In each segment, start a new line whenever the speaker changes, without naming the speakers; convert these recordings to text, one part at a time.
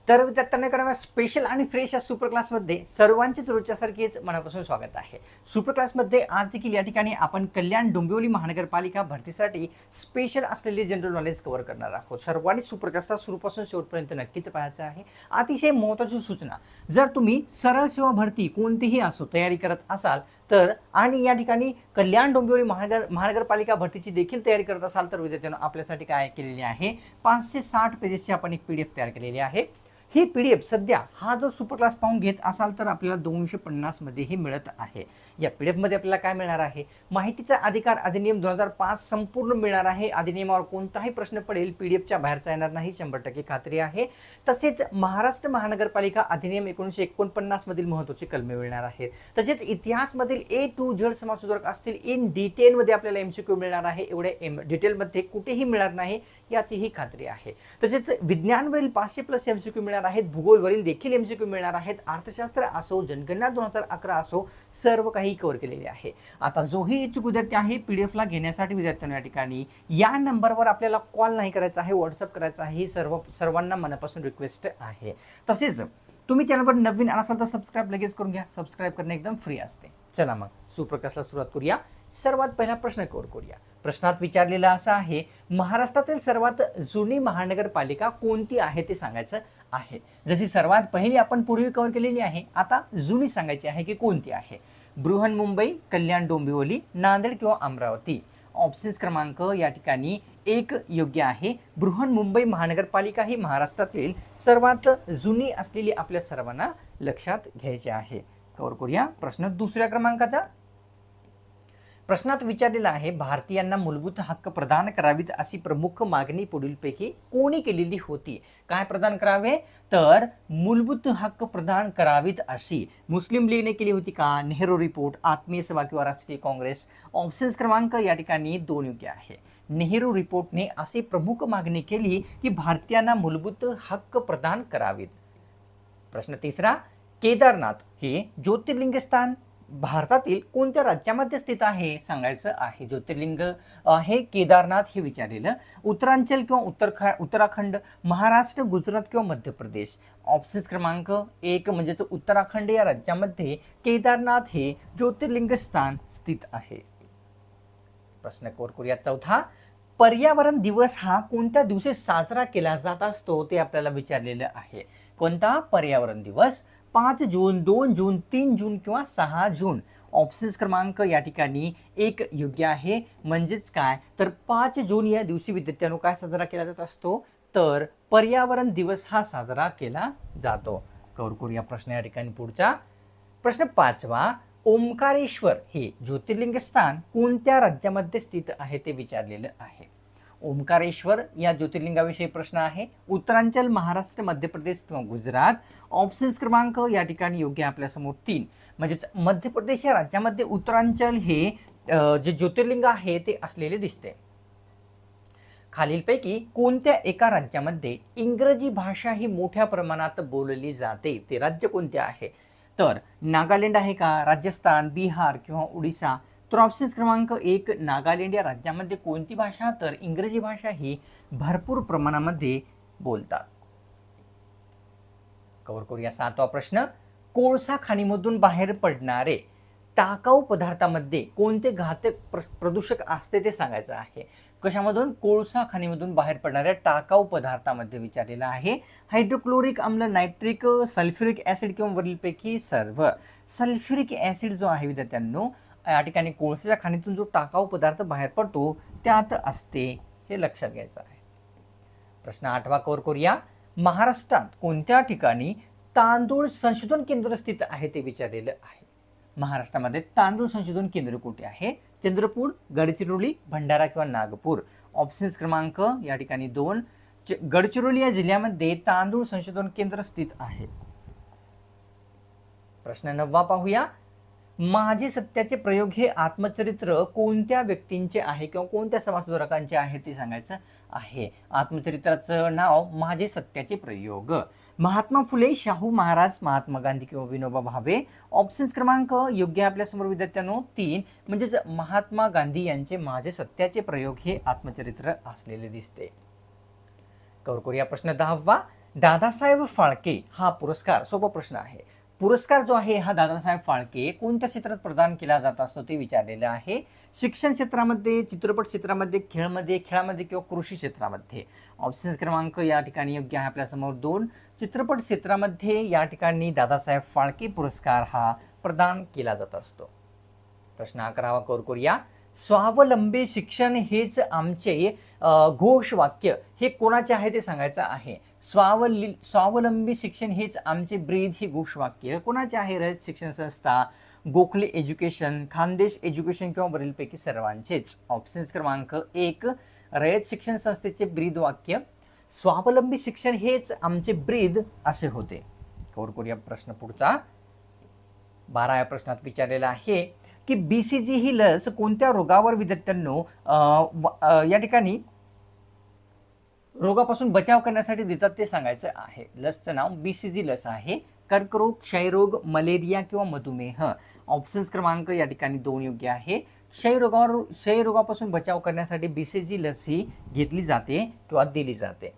तर विद्यार्थ्यांना कराव्या स्पेशल आणि फ्रेश या सुपर क्लासमध्ये सर्वांचेच रोजच्यासारखेच मनापासून स्वागत आहे। सुपर क्लासमध्ये आज देखील या ठिकाणी आपण कल्याण डोंबिवली महानगरपालिका भरतीसाठी स्पेशल असलेले जनरल नॉलेज कव्हर करणार आहोत। सर्वांनी सुपर क्लासला सुरूपासून शेवटपर्यंत नक्कीच पाहायचं आहे। अतिशय महत्त्वाची सूचना, जर तुम्ही सरळ सेवा भरती कोणतीही असो तयारी करत असाल तर आणि या ठिकाणी कल्याण डोंबिवली महानगरपालिका भरतीची देखील तयारी करत असाल तर विद्यार्थ्यांनो आपल्यासाठी काय केलेली आहे, 560 पेजेसची आपण एक PDF तयार केलेली आहे। ही PDF सध्या हा जो सुपर क्लास पाहून घेत असाल तर आपल्याला 250 मध्ये ही मिळत आहे। या PDF मध्ये आपल्याला काय मिळणार आहे, माहितीचा अधिकार अधिनियम 2005 संपूर्ण मिळणार आहे। अधिनियमावर कोणताही प्रश्न पडेल PDFच्या बाहेरचा येणार नाही, 100% खात्री आहे। तसेच महाराष्ट्र महानगरपालिका अधिनियम 1949 मधील महत्त्वाचे कलमे मिळणार आहेत। तसेच इतिहास मधील A to Z समाजसुधारक असतील इन डिटेल मध्ये आपल्याला MCQ मिळणार आहे। एवढे डिटेल मध्ये कुठेही मिळणार नाही याचीही खात्री आहे। तसेच विज्ञानवरील 500+ MCQ मिळणार आहेत, भूगोलवरील देखील MCQ मिळणार आहेत, अर्थशास्त्र असो, जनगणना 2011 असो, सर्व काही कव्हर केलेले आहे। आता जोही इच्छुक विद्यार्थी आहे PDF ला घेण्यासाठी विद्यार्थ्यांना या ठिकाणी या नंबरवर आपल्याला कॉल नाही करायचा आहे, WhatsApp करायचा आहे। सर्वांना मनापासून रिक्वेस्ट आहे। तसेच तुम्ही चॅनलवर नवीन असाल तर सबस्क्राइब लगेच करून घ्या, सबस्क्राइब करणे एकदम फ्री असते। चला मग सुपर क्लासला सुरुवात करूया। सर्वात पहिला प्रश्न कव्हर करूया। प्रश्नात विचारलेला असा आहे, महाराष्ट्रातील सर्वात जुनी महानगरपालिका कोणती आहे ते सांगायचं आहे। जशी सर्वात पहिली आपण पूर्वी कव्हर केलेली आहे, आता जुनी सांगायची आहे की कोणती आहे। बृहन्मुंबई, कल्याण डोंबिवली, नांदेड किंवा अमरावती। ऑप्शन्स क्रमांक या ठिकाणी 1 योग्य आहे। बृहन्मुंबई महानगरपालिका ही महाराष्ट्रातील सर्वात जुनी असलेली आपल्या सर्वांना लक्षात घ्यायची आहे। कव्हर करूया प्रश्न दुसऱ्या क्रमांकाचा। प्रश्नात विचारलेला आहे, भारतीयांना मूलभूत हक्क प्रदान करावीत अशी प्रमुख मागणी पुढीलपैकी कोणी केलेली होती। काय प्रदान करावे, तर मूलभूत हक्क प्रदान करावीत अशी मुस्लिम लीगने केली होती का, नेहरू रिपोर्ट, आत्मीय सभा किंवा राष्ट्रीय काँग्रेस। ऑप्शन्स क्रमांक या ठिकाणी 2 योग्य आहे। नेहरू रिपोर्टने अशी प्रमुख मागणी केली की भारतीयांना मूलभूत हक्क प्रदान करावीत। प्रश्न तिसरा, केदारनाथ हे ज्योतिर्लिंग स्थान भारतातील कोणत्या राज्यामध्ये स्थित आहे सांगायचं आहे। ज्योतिर्लिंग आहे केदारनाथ हे विचारलेलं। उत्तरांचल किंवा उत्तराखंड, महाराष्ट्र, गुजरात किंवा मध्य प्रदेश। ऑप्शन्स क्रमांक 1 म्हणजेच उत्तराखंड या राज्यामध्ये केदारनाथ हे ज्योतिर्लिंग स्थान स्थित आहे। प्रश्न कव्हर करूया चौथा, पर्यावरण दिवस हा कोणत्या दिवशी साजरा केला जात असतो ते आपल्याला विचारलेलं आहे। कोणता पर्यावरण दिवस, 5 जून, 2 जून, 3 जून किंवा 6 जून। ऑप्शन्स क्रमांक या ठिकाणी 1 योग्य आहे। म्हणजेच काय, तर 5 जून या दिवशी विद्यार्थ्यांनो काय साजरा केला जात असतो, तर पर्यावरण दिवस हा साजरा केला जातो। कव्हर करूया प्रश्न या ठिकाणी पुढचा। प्रश्न 5वा, ओंकारेश्वर हे ज्योतिर्लिंग स्थान कोणत्या राज्यामध्ये स्थित आहे ते विचारलेलं आहे। ओंकारेश्वर या ज्योतिर्लिंगाविषयी प्रश्न आहे। उत्तरांचल, महाराष्ट्र, मध्य प्रदेश किंवा गुजरात। ऑप्शन्स क्रमांक या ठिकाणी योग्य आपल्यासमोर 3, म्हणजेच मध्य प्रदेश या राज्यामध्ये उत्तरांचल हे जे ज्योतिर्लिंग आहे ते असलेले दिसते। खालीलपैकी कोणत्या एका राज्यामध्ये इंग्रजी भाषा ही मोठ्या प्रमाणात बोलली जाते, ते राज्य कोणते आहे, तर नागालँड आहे का, राजस्थान, बिहार किंवा ओडिशा। तर ऑप्शन्स क्रमांक 1 नागालँड या राज्यामध्ये कोणती भाषा, तर इंग्रजी भाषा ही भरपूर प्रमाणामध्ये बोलतात। कव्हर करूया 7वा प्रश्न, कोळसा खाणीमधून बाहेर पडणारे टाकाऊ पदार्थामध्ये कोणते घातक प्रदूषक असते ते सांगायचं आहे। कशामधून, कोळसा खाणीमधून बाहेर पडणाऱ्या टाकाऊ पदार्थामध्ये विचारलेला आहे। हायड्रोक्लोरिक आम्ल, नायट्रिक, सल्फ्युरिक ॲसिड किंवा वरीलपैकी सर्व। सल्फ्युरिक ॲसिड जो आहे विद्यार्थ्यांनो या ठिकाणी कोळशाच्या खाणीतून जो टाकाऊ पदार्थ बाहेर पडतो त्यात असते, हे लक्षात घ्यायचं आहे। प्रश्न 8वा कव्हर करूया। महाराष्ट्रात कोणत्या ठिकाणी तांदूळ संशोधन केंद्र स्थित आहे ते विचारलेलं आहे। महाराष्ट्रामध्ये तांदूळ संशोधन केंद्र कुठे आहे, चंद्रपूर, गडचिरोली, भंडारा किंवा नागपूर। ऑप्शन्स क्रमांक या ठिकाणी 2, गडचिरोली या जिल्ह्यामध्ये तांदूळ संशोधन केंद्र स्थित आहे। प्रश्न 9वा पाहूया। माझे सत्याचे प्रयोग हे आत्मचरित्र कोणत्या व्यक्तींचे आहे किंवा कोणत्या समाजसुधारकांचे आहे ते सांगायचं आहे। आत्मचरित्राचं नाव माझे सत्याचे प्रयोग। महात्मा फुले, शाहू महाराज, महात्मा गांधी किंवा विनोबा भावे। ऑप्शन्स क्रमांक योग्य आपल्यासमोर विद्यार्थ्यांनो 3, म्हणजेच महात्मा गांधी यांचे माझे सत्याचे प्रयोग हे आत्मचरित्र असलेले दिसते। कव्हर करूया प्रश्न 10वा। दादासाहेब फाळके हा पुरस्कार, सोपा प्रश्न आहे, पुरस्कार जो आहे हा दादासाहेब फाळके कोणत्या क्षेत्रात प्रदान केला जात असतो ते विचारलेलं आहे. शिक्षण क्षेत्रामध्ये, चित्रपट क्षेत्रामध्ये, खेळामध्ये किंवा कृषी क्षेत्रामध्ये. ऑप्शन क्रमांक या ठिकाणी योग्य आहे आपल्यासमोर 2. चित्रपट क्षेत्रामध्ये या ठिकाणी दादासाहेब फाळके पुरस्कार हा प्रदान केला जात असतो. प्रश्न 11वा कव्हर करूया. स्वावलंबी शिक्षण हेच आमचे घोषवाक्य हे कोणाचे आहे ते सांगायचं आहे. स्वावलंबी शिक्षण हेच आमचे ब्रीद हे घोषवाक्य कोणाचे आहे? रयत शिक्षण संस्था, गोखले एज्युकेशन, खानदेश एज्युकेशन किंवा वरीलपैकी सर्वांचेच. ऑप्शन क्रमांक 1 रयत शिक्षण संस्थेचे ब्रीद वाक्य स्वावलंबी शिक्षण हेच आमचे ब्रीद असे होते. कव्हर करूया प्रश्न पुढचा. 12व्या प्रश्नात विचारलेला आहे की BCG ही लस कोणत्या रोगावर विद्यार्थ्यांनो या ठिकाणी रोगापासून बचाव करण्यासाठी देतात ते सांगायचं आहे. लसचं नाव BCG लस आहे. कर्करोग, क्षयरोग, मलेरिया किंवा मधुमेह. ऑप्शन्स क्रमांक या ठिकाणी 2 योग्य आहे. क्षयरोगापासून बचाव करण्यासाठी BCG लस ही घेतली जाते किंवा दिली जाते.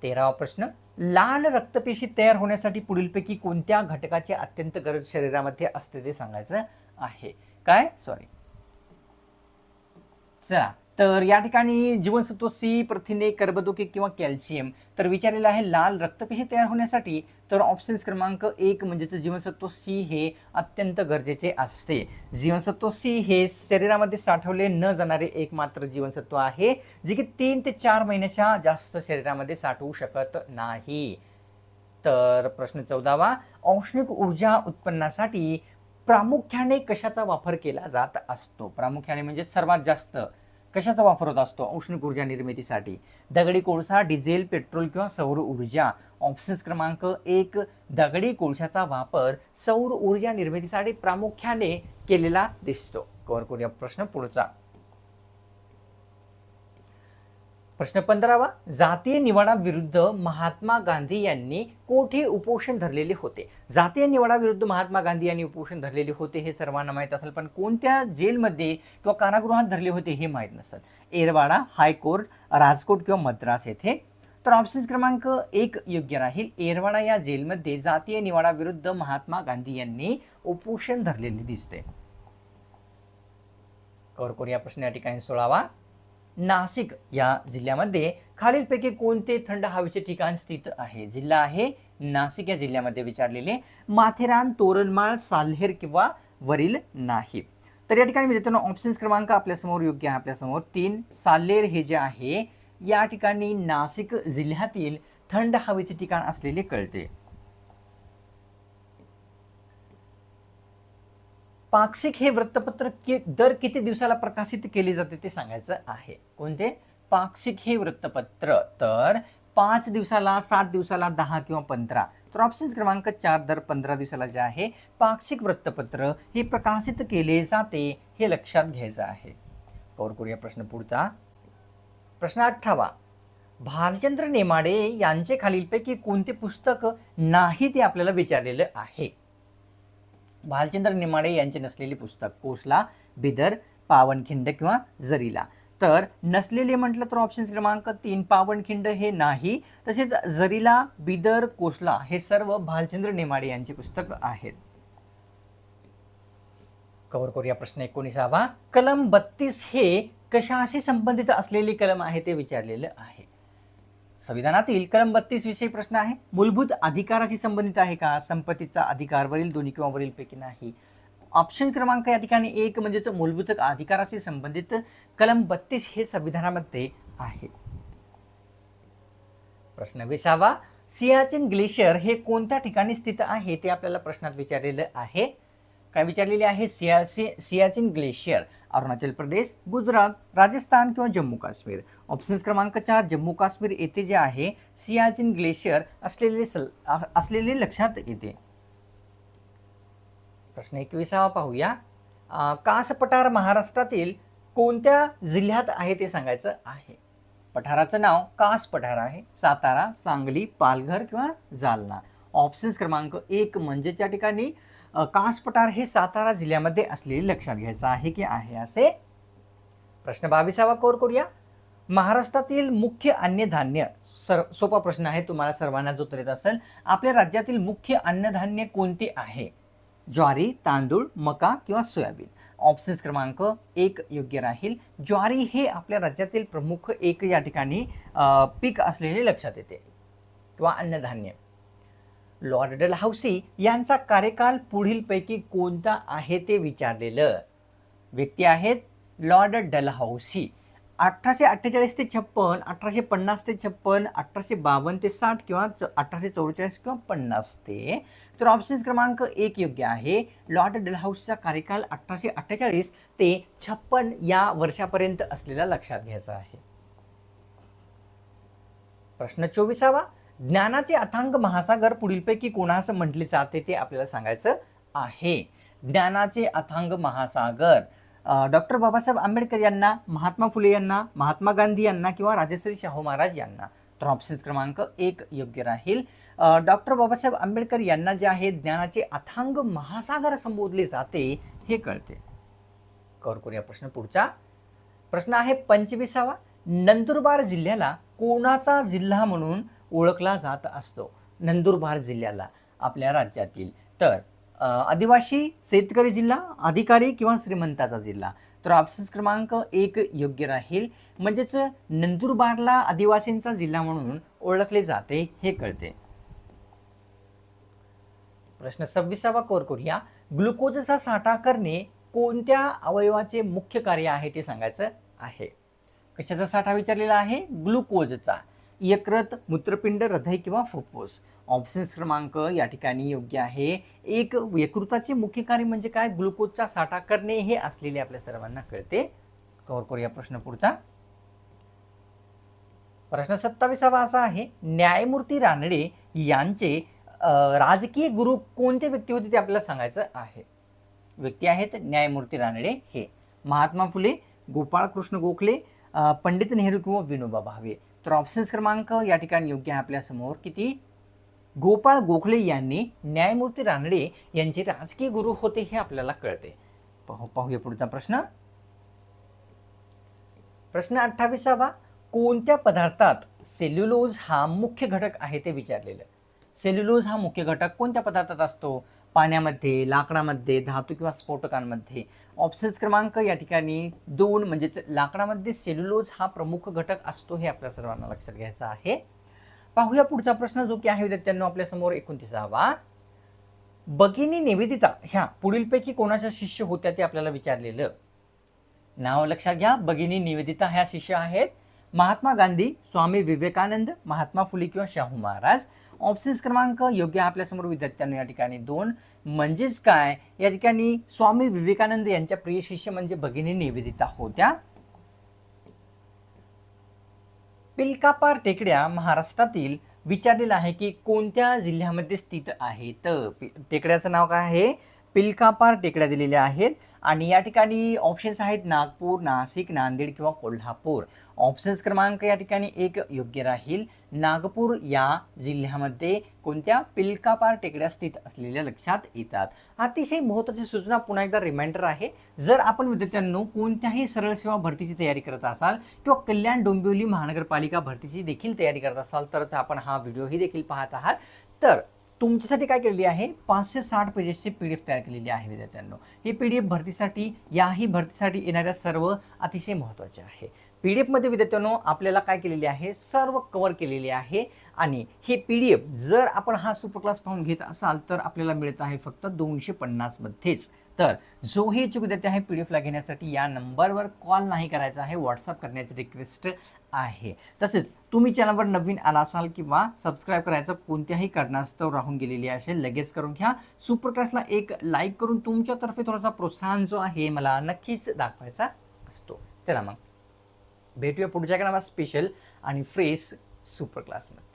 13वा प्रश्न. लाल रक्तपेशी तयार होण्यासाठी पुढीलपैकी कोणत्या घटकाची अत्यंत गरज शरीरामध्ये असते ते सांगायचं आहे. काय? सॉरी. चला, तर या ठिकाणी जीवनसत्व C, प्रथिने, कर्बोदके किंवा कॅल्शियम. तर विचारलेलं आहे लाल रक्तपेशी तयार होण्यासाठी, तर ऑप्शन्स क्रमांक 1 म्हणजेच जीवनसत्व C हे अत्यंत गरजेचे असते. जीवनसत्व C हे शरीरामध्ये साठवले न जाणारे एकमात्र जीवनसत्व आहे जे की 3 ते 4 महिन्याच्या जास्त शरीरामध्ये साठवू शकत नाही. तर प्रश्न 14वा. औष्णिक ऊर्जा उत्पन्नासाठी प्रामुख्याने कशाचा वापर केला जात असतो? प्रामुख्याने म्हणजे सर्वात जास्त कशाचा वापर होत असतो औष्णिक ऊर्जा निर्मितीसाठी? दगडी कोळसा, डिझेल, पेट्रोल किंवा सौर ऊर्जा. ऑप्शन्स क्रमांक 1 दगडी कोळशाचा वापर सौर ऊर्जा निर्मितीसाठी प्रामुख्याने केलेला दिसतो. कव्हर करूया प्रश्न पुढचा. प्रश्न 15वा. जातीय निवाडा विरुद्ध महात्मा गांधी यांनी कोठे उपोषण धरलेले होते? जातीय निवाडा विरुद्ध महात्मा गांधी यांनी उपोषण धरलेले होते हे सर्वांना माहीत असेल, पण कोणत्या जेलमध्ये किंवा कारागृहात धरले होते हे माहीत नसेल. एरवाडा, हायकोर्ट, राजकोट किंवा मद्रास येथे. तर ऑप्शन क्रमांक 1 योग्य राहील. एरवाडा या जेलमध्ये जातीय निवाडा विरुद्ध महात्मा गांधी यांनी उपोषण धरलेले दिसते. कव्हर करूया प्रश्न या ठिकाणी 16वा. नाशिक या जिल्ह्यामध्ये खालीलपैकी कोणते थंड हवेचे ठिकाण स्थित आहे? जिल्हा आहे नाशिक या जिल्ह्यामध्ये विचारलेले. माथेरान, तोरणमाळ, साल्हेर किंवा वरील नाही. तर या ठिकाणी मित्रांनो ऑप्शन्स क्रमांक आपल्यासमोर योग्य आहे. आपल्यासमोर 3 साल्हेर हे जे आहे या ठिकाणी नाशिक जिल्ह्यातील थंड हवेचे ठिकाण असलेले कळते. पाक्षिक हे वृत्तपत्र दर किती दिवसाला प्रकाशित केले जाते ते सांगायचं आहे. कोणते? पाक्षिक हे वृत्तपत्र तर 5 दिवसाला, 7 दिवसाला, 10 किंवा 15. तर ऑप्शन क्रमांक 4 दर 15 दिवसाला जे आहे पाक्षिक वृत्तपत्र हे प्रकाशित केले जाते हे लक्षात घ्यायचं आहे. कव्हर करूया प्रश्न पुढचा. प्रश्न 18वा. भालचंद्र नेमाडे यांचे खालीलपैकी कोणते पुस्तक नाही ते आपल्याला विचारलेलं आहे. भालचंद्र नेमाडे यांचे नसलेले पुस्तक कोसला, बिदर, पावनखिंड किंवा जरीला. तर नसलेले म्हटलं तर ऑप्शन क्रमांक 3 पावनखिंड हे नाही, तसेच जरीला, बिदर, कोसला हे सर्व भालचंद्र नेमाडे यांचे पुस्तक आहेत. कव्हर करूया प्रश्न 19वा. कलम 32 हे कशाशी संबंधित असलेले कलम आहे ते विचारलेलं आहे. संविधानातील कलम 32 विषयी प्रश्न आहे. मूलभूत अधिकाराशी संबंधित आहे का? संपत्तीचा अधिकार, वरील दोन्ही किंवा वरील पैकी नाही. ऑप्शन क्रमांक या ठिकाणी 1 म्हणजेच मूलभूत अधिकाराशी संबंधित कलम 32 हे संविधानामध्ये आहे. प्रश्न 20वा. सियाचीन ग्लेशियर हे कोणत्या ठिकाणी स्थित आहे ते आपल्याला प्रश्नात विचारलेलं आहे. काय विचारलेले आहे? सियाचीन ग्लेशियर अरुणाचल प्रदेश, गुजरात, राजस्थान किंवा जम्मू काश्मीर. ऑप्शन्स क्रमांक 4 जम्मू काश्मीर येथे जे आहे सियाचीन ग्लेशियर असलेले लक्षात येते. प्रश्न 21वा पाहूया. कास पठार महाराष्ट्रातील कोणत्या जिल्ह्यात आहे ते सांगायचं आहे. पठाराचं नाव कास पठार आहे. सातारा, सांगली, पालघर किंवा जालना. ऑप्शन्स क्रमांक 1 म्हणजे त्या ठिकाणी कास पठार हे सातारा जिल्ह्यामध्ये असलेले लक्षात घ्यायचं आहे की आहे असे. प्रश्न 22वा कव्हर करूया. महाराष्ट्रातील मुख्य अन्नधान्य सोपा प्रश्न आहे, तुम्हाला सर्वांना जो उत्तर येत असेल. आपल्या राज्यातील मुख्य अन्नधान्य कोणते आहे? ज्वारी, तांदूळ, मका किंवा सोयाबीन. ऑप्शन्स क्रमांक 1 योग्य राहील. ज्वारी हे आपल्या राज्यातील प्रमुख एक या ठिकाणी पीक असलेले लक्षात येते किंवा अन्नधान्य. लॉर्ड डलहौसी यांचा कार्यकाल पुढीलपैकी कोणता आहे ते विचारलेलं. व्यक्ती आहेत लॉर्ड डलहौसी. 1848 ते 56, 1850 ते 56, 1852 ते 60 किंवा 1844 किंवा 50 ते. तर ऑप्शन क्रमांक 1 योग्य आहे. लॉर्ड डलहौसीचा कार्यकाल 1848 ते 56 या वर्षापर्यंत असलेला लक्षात घ्यायचा आहे. प्रश्न 24वा. ज्ञानाचे अथांग महासागर पुढीलपैकी कोणास म्हटले जाते ते आपल्याला सांगायचं आहे. ज्ञानाचे अथांग महासागर डॉक्टर बाबासाहेब आंबेडकर यांना, महात्मा फुले यांना, महात्मा गांधी यांना किंवा राजश्री शाहू महाराज यांना. तर ऑप्शन क्रमांक 1 योग्य राहील. डॉक्टर बाबासाहेब आंबेडकर यांना जे आहे ज्ञानाचे अथांग महासागर संबोधले जाते हे कळते. करूया प्रश्न पुढचा. प्रश्न आहे 25वा. नंदुरबार जिल्ह्याला कोणाचा जिल्हा म्हणून ओळखला जात असतो? नंदुरबार जिल्ह्याला आपल्या राज्यातील. तर आदिवासी, शेतकरी जिल्हा, अधिकारी किंवा श्रीमंताचा जिल्हा. तर ऑप्शन क्रमांक 1 योग्य राहील. म्हणजेच नंदुरबारला आदिवासींचा जिल्हा म्हणून ओळखले जाते हे कळते. प्रश्न 26वा करूया. ग्लुकोजचा साठा करणे कोणत्या अवयवाचे मुख्य कार्य आहे ते सांगायचं आहे. कशाचा साठा विचारलेला आहे? ग्लुकोजचा. यकृत, मूत्रपिंड, हृदय किंवा फुफ्फुस. ऑप्शन क्रमांक या ठिकाणी योग्य आहे. एक यकृताचे मुख्य कार्य म्हणजे काय? ग्लुकोजचा साठा करणे हे असलेले आपल्या सर्वांना कळते. करूया प्रश्न पुढचा. प्रश्न 27वा असा आहे. न्यायमूर्ती रानडे यांचे राजकीय गुरु कोणते व्यक्ती होते ते आपल्याला सांगायचं आहे. व्यक्ती आहेत न्यायमूर्ती रानडे हे महात्मा फुले, गोपाळ कृष्ण गोखले, पंडित नेहरू किंवा विनोबा भावे. तर ऑप्शन क्रमांक या ठिकाणी योग्य आहे आपल्या समोर. किती? गोपाळ गोखले यांनी न्यायमूर्ती रानडे यांचे राजकीय गुरु होते हे आपल्याला कळते. पाहूया पुढचा प्रश्न. प्रश्न 28वा. कोणत्या पदार्थात सेल्युलोज हा मुख्य घटक आहे ते विचारलेलं. सेल्युलोज हा मुख्य घटक कोणत्या पदार्थात असतो? पाण्यामध्ये, लाकडामध्ये, धातू किंवा स्फोटकांमध्ये. ऑप्शन्स क्रमांक या ठिकाणी 2 म्हणजेच लाकडामध्ये सेल्युलोज हा प्रमुख घटक असतो हे आपल्या सर्वांना लक्षात घ्यायचं आहे. पाहूया पुढचा प्रश्न जो की आहे विद्यार्थ्यांनो आपल्या समोर 29वा. भगिनी निवेदिता ह्या पुढीलपैकी कोणाच्या शिष्य होत्या ते आपल्याला विचारलेलं. नाव लक्षात घ्या. भगिनी निवेदिता ह्या शिष्य आहेत महात्मा गांधी, स्वामी विवेकानंद, महात्मा फुले किंवा शाहू महाराज. ऑप्शन्स क्रमांक योग्य आपल्यासमोर विद्यार्थ्यांनी या ठिकाणी 2. म्हणजेच काय? या ठिकाणी स्वामी विवेकानंद यांच्या प्रिय शिष्य म्हणजे भगिनी निवेदिता होत्या. पिलकापार टेकड्या महाराष्ट्रातील विचारलेलं आहे की कोणत्या जिल्ह्यामध्ये स्थित आहेत. टेकड्याचं नाव काय आहे? पिलकापार टेकड्या दिलेल्या आहेत आणि या ठिकाणी ऑप्शन्स आहेत नागपूर, नाशिक, नांदेड किंवा कोल्हापूर. ऑप्शन्स क्रमांक या ठिकाणी 1 योग्य राहील. नागपूर या जिल्ह्यामध्ये कोणत्या पिलकापार टेकड्या स्थित असलेल्या लक्षात येतात. अतिशय महत्त्वाची सूचना पुन्हा एकदा रिमाइंडर आहे. जर आपण विद्यार्थ्यांनो कोणत्याही सरळ सेवा भरतीची तयारी करत असाल किंवा कल्याण डोंबिवली महानगरपालिका भरतीची देखील तयारी करत असाल तरच आपण हा व्हिडिओही देखील पाहत आहात. तर तुमच्यासाठी काय केलेली आहे? 560 पेजेसची PDF तयार केलेली आहे विद्यार्थ्यांनो. ही PDF भरतीसाठी, याही भरतीसाठी येणाऱ्या सर्व अतिशय महत्त्वाचे आहे. PDF मध्ये विद्यार्थ्यांनो आपल्याला काय केलेले आहे? सर्व कव्हर केलेले आहे आणि हे PDF जर आपण हा सुपर क्लास पाहून घेत असाल तर आपल्याला मिळत आहे फक्त 250 मध्येच. तर जो हे इच्छुक विद्यार्थी आहे PDF ला घेण्यासाठी या नंबरवर कॉल नाही करायचा आहे, व्हॉट्सअप करण्याची रिक्वेस्ट आहे. तसेच तुम्ही चॅनलवर नवीन आला असाल किंवा सबस्क्राईब करायचं कोणत्याही कारणास्तव राहून गेलेली असेल लगेच करून घ्या. सुपर क्लासला एक लाईक करून तुमच्यातर्फे थोडासा प्रोत्साहन जो आहे मला नक्कीच दाखवायचा असतो. चला मग भेटूया पुढच्या स्पेशल आणि फ्रेश सुपर क्लासमध्ये.